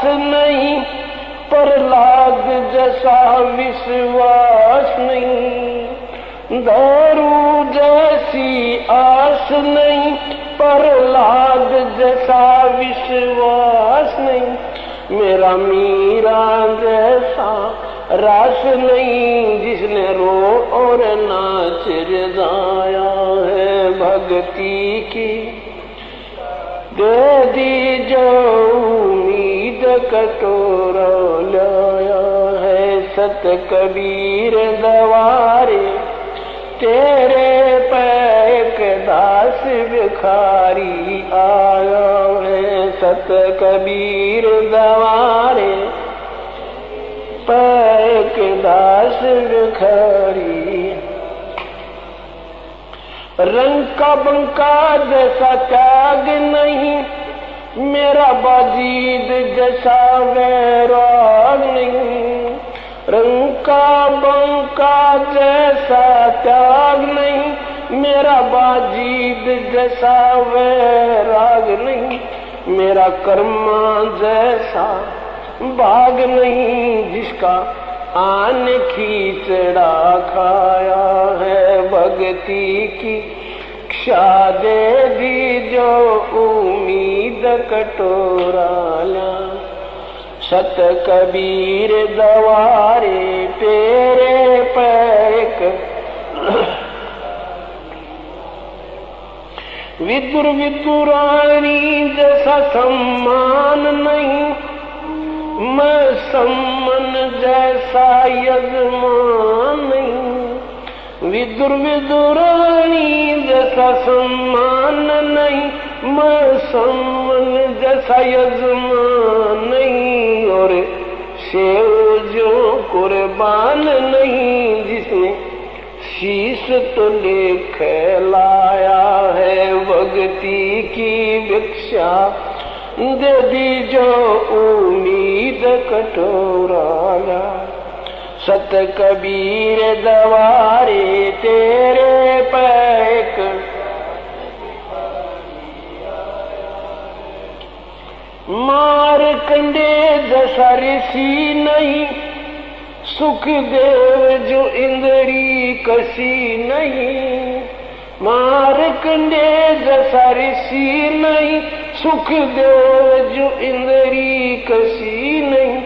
नहीं, प्रहलाद जैसा विश्वास नहीं। दारू जैसी आस नहीं, प्रहलाद जैसा विश्वास नहीं। मेरा मीरा जैसा रास नहीं, जिसने रो और नाच रजाया है भक्ति की। दे दी जो उम्मीद कटोरा लाया है सत कबीर दवारे। तेरे पैक दास भिखारी आया है सत कबीर दवारे। पैक दास भिखारी। रंग का बंका जैसा त्याग नहीं, मेरा बाजीद जैसा वैराग नहीं। रंग का बंका जैसा त्याग नहीं, मेरा बाजीद जैसा वैराग नहीं। मेरा कर्मा जैसा भाग नहीं, जिसका आन खींचड़ा खाया है भक्ति की। क्षा दे दी जो उम्मीद कटोरा ला। सत कबीर दवारे तेरे पैक। विदुर विदुरानी जैसा सम्मान नहीं, मैं सम्मन जैसा यजमान नहीं। विदुर विदुरानी जैसा सम्मान नहीं, मैं सम्मन जैसा यजमान नहीं। और सेव जो कुर्बान नहीं, जिसने शीश तो लेख लाया है भक्ति की भिक्षा। दे दी जो उम्मीद कटोरा ला। सत कबीर दवारे तेरे पैक। मारकंडे जैसा ऋषि नहीं, सुखदेव जो इंद्री कसी नहीं। मारकंडे जैसा ऋषि नहीं, सुखदेव जो इंद्री कसी नहीं।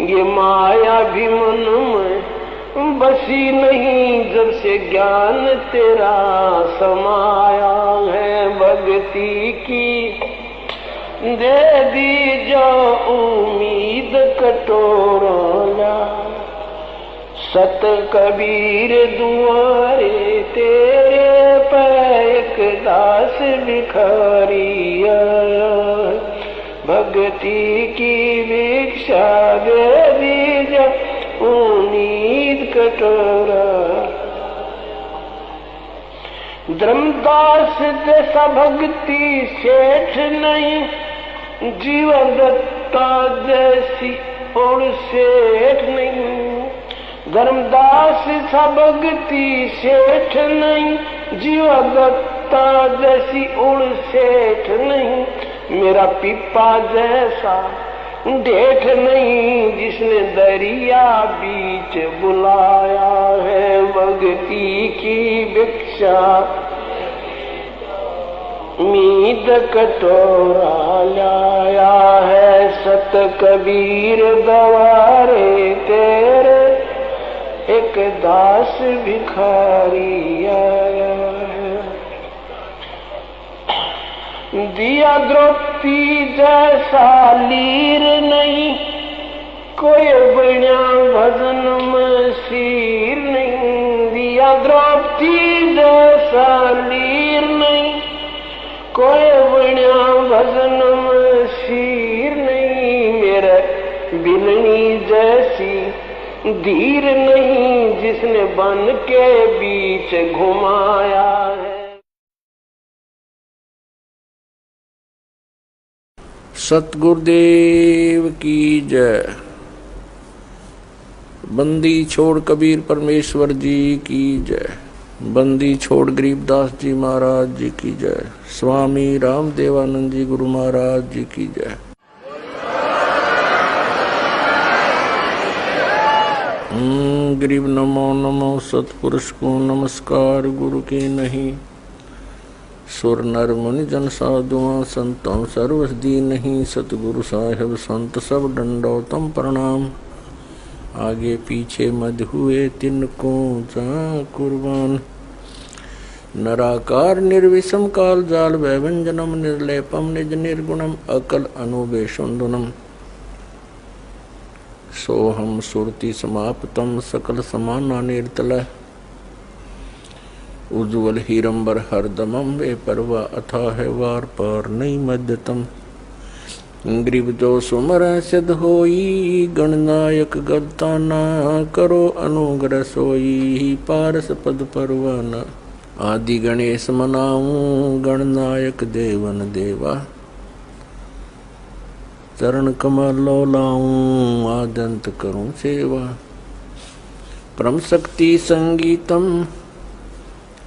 ये माया भी मन में बसी नहीं, जब से ज्ञान तेरा समाया है भक्ति की। दे दी जो उम्मीद कटोरा ला। सत कबीर दुआरे तेरे पैक दास भिखारी आया। भक्ति की भिक्षा दे दी जो उम्मीद कटोरा। धर्मदास जैसा भक्ति सेठ नहीं, जीवन दत्ता जैसी और सेठ नहीं। धर्मदास सा भक्ति सेठ नहीं, जीवा दत्ता जैसी उड़ सेठ नहीं। मेरा पिपा जैसा डेठ नहीं, जिसने दरिया बीच बुलाया है भक्ति की भिक्षा। मीद कटोरा लाया है सत कबीर दवारे तेरे। एक दास भिखारी आया है। दिया द्रौपदी जैसा लीर नहीं, कोई बण्या भजन में सिर नहीं। दिया द्रौपदी जैसा लीर नहीं, कोई बण्या भजन में सिर नहीं। मेरा बिलनी जैसी धीर नहीं, जिसने बन के बीच घुमाया है। सतगुरुदेव की जय। बंदी छोड़ कबीर परमेश्वर जी की जय। बंदी छोड़ गरीबदास जी महाराज जी की जय। स्वामी रामदेवानंद जी गुरु महाराज जी की जय। गरीब नमो नमो सतपुरुष को नमस्कार गुरु के नहीं। सुर नर मुनि जन साधुआ संतों सर्वस दी नहीं। सतगुरु साहेब संत सब दंडोतम प्रणाम। आगे पीछे मध हुए तिनको जा कुर्बान। नराकार निर्विषम काल जाल वैभंजनम निर्लेपम निज निर्गुणम अकल अनुबेशुंदुनम। सोहम सुरति समाप्तम सकल समाना निर्तल। उज्ज्वल हीरंबर हरदमम वे परवा अथा है वार पार नहीं मध्यतम। ग्रीव जो सुमर सिद्ध होई गणनायक गलताना। करो अनुग्रह सोई पारस पद परवाना। आदि गणेश मनाऊं गणनायक देवन देवा। चरण कमल लाऊं आदंत करूं सेवा। परम शक्ति संगीतम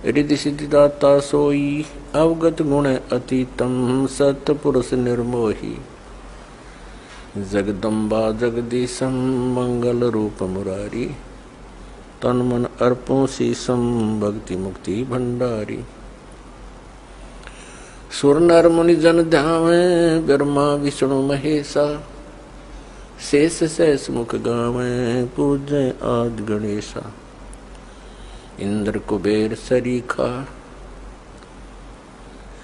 रिद्धि सिद्धिदाता सोई। अवगत गुण अतीतम सतपुरुष निर्मोही। जगदम्बा जगदीशम मंगल रूप मुरारी। तन मन अर्पों शीसम भक्ति मुक्ति भंडारी। सुर नर मुनि जन ध्यावे ब्रह्मा विष्णु महेशा। शेष शेष मुख गावे पूजय आदि गणेशा। इंद्र कुबेर सरीखा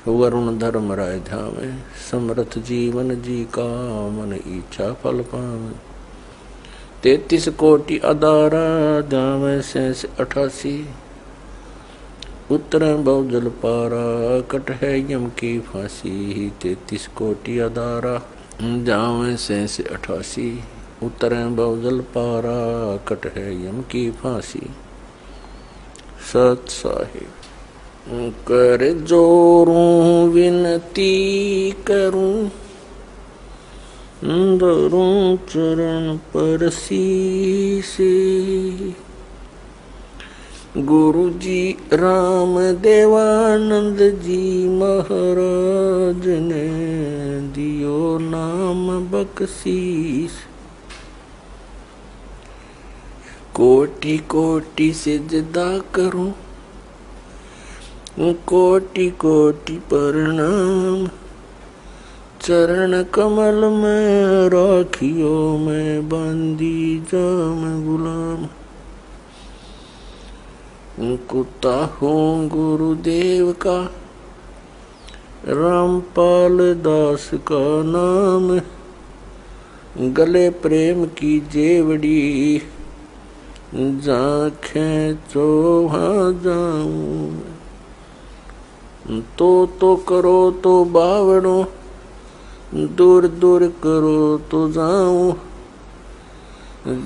वरुण धर्म राय ध्यावे। समर्थ जीवन जी का मन इच्छा फल पावे। 33 कोटि अदारा ध्यावे शेष 88। उत्तर बहुजल पारा कट है यम की फांसी। 33 कोटि अदारा ध्यावे शेष 88। उत्तर बहुजल पारा कट है यम की फांसी। सत साहिब कर जोरूं विनती करूं। धरूं चरण पर शीसे। गुरु जी राम देवानंद जी महाराज ने दियो नाम बख्शीश। कोटि कोटि सिजदा करूं कोटि कोटि प्रणाम। चरण कमल में राखियो मैं बांधी जाम गुलाम। कुत्ता हूँ गुरुदेव का रामपाल दास का नाम। गले प्रेम की जेवड़ी जाखें चोहा जाऊं। तो करो तो बावड़ो दूर दूर करो तो जाऊं।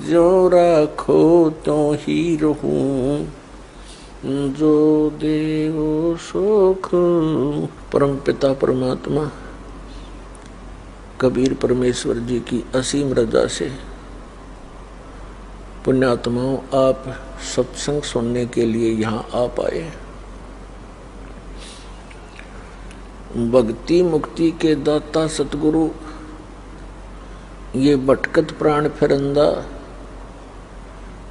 जो राखो तो ही रहूं जो देवो सुख। परम पिता परमात्मा कबीर परमेश्वर जी की असीम रजा से पुण्यात्माओं आप सत्संग सुनने के लिए यहाँ आ पाए। भक्ति मुक्ति के दाता सतगुरु ये भटकत प्राण फिरंदा।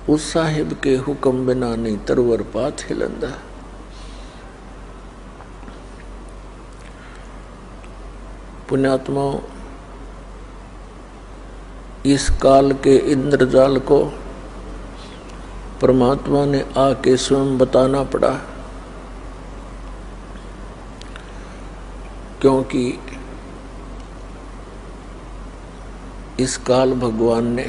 उस साहिब के हुक्म बिना नहीं तरवर पात हिलंदा। पुण्यात्माओं इस काल के इंद्रजाल को परमात्मा ने आके स्वयं बताना पड़ा। क्योंकि इस काल भगवान ने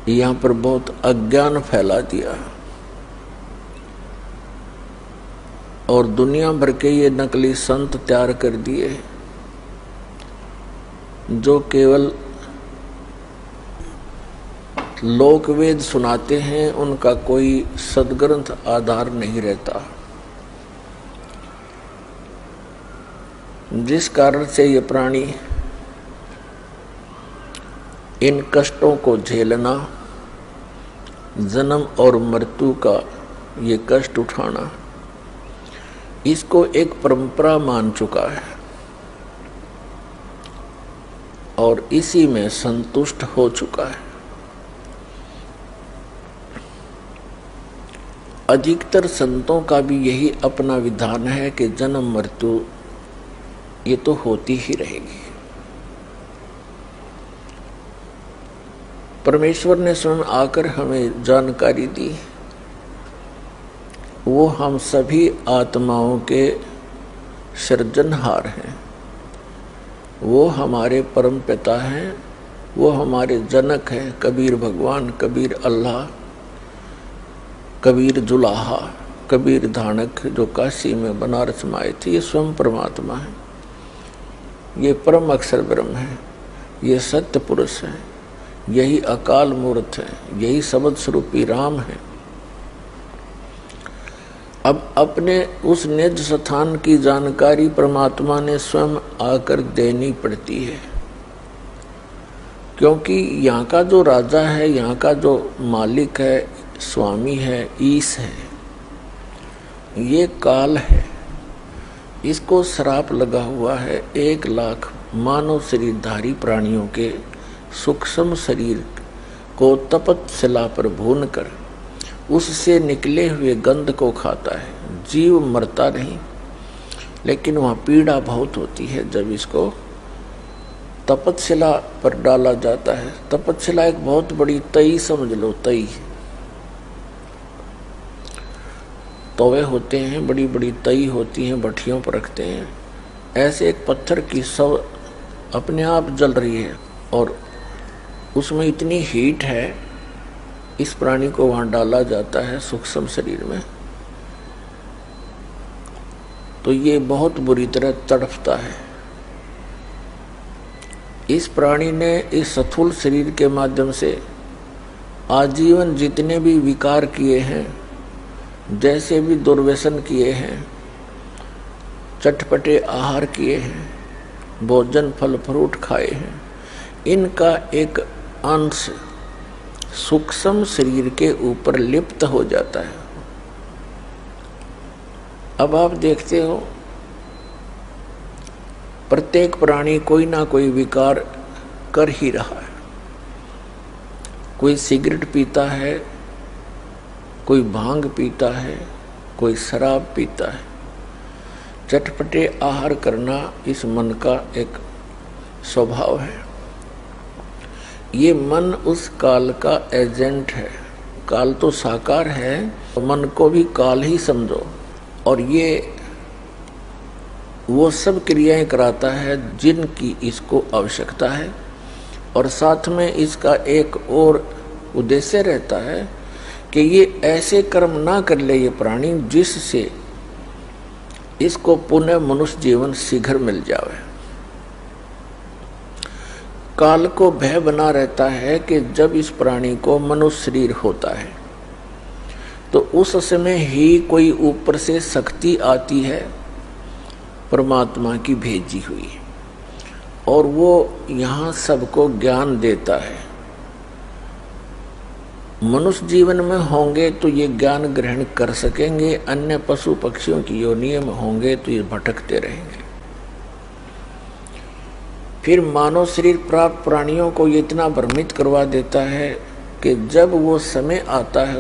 यहाँ पर बहुत अज्ञान फैला दिया और दुनिया भर के ये नकली संत तैयार कर दिए जो केवल लोकवेद सुनाते हैं। उनका कोई सदग्रंथ आधार नहीं रहता, जिस कारण से ये प्राणी इन कष्टों को झेलना, जन्म और मृत्यु का ये कष्ट उठाना, इसको एक परंपरा मान चुका है और इसी में संतुष्ट हो चुका है। अधिकतर संतों का भी यही अपना विधान है कि जन्म मृत्यु ये तो होती ही रहेगी। परमेश्वर ने स्वयं आकर हमें जानकारी दी, वो हम सभी आत्माओं के सृजनहार हैं, वो हमारे परम पिता हैं, वो हमारे जनक हैं। कबीर भगवान, कबीर अल्लाह, कबीर जुलाहा, कबीर धानक जो काशी में बनारस में आए थे, ये स्वयं परमात्मा है, ये परम अक्षर ब्रह्म है, ये सत्य पुरुष है, यही अकाल मूर्त है, यही शब्द स्वरूपी राम है। अब अपने उस निज स्थान की जानकारी परमात्मा ने स्वयं आकर देनी पड़ती है, क्योंकि यहाँ का जो राजा है, यहाँ का जो मालिक है, स्वामी है, ईश है, ये काल है। इसको श्राप लगा हुआ है 1 लाख मानव शरीरधारी प्राणियों के सूक्ष्म शरीर को तपत शिला पर भून कर उससे निकले हुए गंध को खाता है। जीव मरता नहीं, लेकिन वहाँ पीड़ा बहुत होती है जब इसको तपतशिला पर डाला जाता है। तपतशिला एक बहुत बड़ी तई समझ लो, तई तवे होते हैं, बड़ी बड़ी तई होती हैं, भट्टियों पर रखते हैं। ऐसे एक पत्थर की सब अपने आप जल रही है और उसमें इतनी हीट है, इस प्राणी को वहां डाला जाता है सूक्ष्म शरीर में, तो ये बहुत बुरी तरह तड़पता है। इस प्राणी ने इस स्थूल शरीर के माध्यम से आजीवन जितने भी विकार किए हैं, जैसे भी दुर्व्यसन किए हैं, चटपटे आहार किए हैं, भोजन फल फ्रूट खाए हैं, इनका एक अंश सूक्ष्म शरीर के ऊपर लिप्त हो जाता है। अब आप देखते हो प्रत्येक प्राणी कोई ना कोई विकार कर ही रहा है। कोई सिगरेट पीता है, कोई भांग पीता है, कोई शराब पीता है। चटपटे आहार करना इस मन का एक स्वभाव है। ये मन उस काल का एजेंट है। काल तो साकार है, तो मन को भी काल ही समझो। और ये वो सब क्रियाएं कराता है जिनकी इसको आवश्यकता है, और साथ में इसका एक और उद्देश्य रहता है कि ये ऐसे कर्म ना कर ले ये प्राणी जिससे इसको पुनः मनुष्य जीवन शीघ्र मिल जावे। काल को भय बना रहता है कि जब इस प्राणी को मनुष्य शरीर होता है तो उस समय ही कोई ऊपर से शक्ति आती है परमात्मा की भेजी हुई, और वो यहाँ सबको ज्ञान देता है। मनुष्य जीवन में होंगे तो ये ज्ञान ग्रहण कर सकेंगे, अन्य पशु पक्षियों की योनियों में होंगे तो ये भटकते रहेंगे। फिर मानव शरीर प्राप्त प्राणियों को ये इतना भ्रमित करवा देता है कि जब वो समय आता है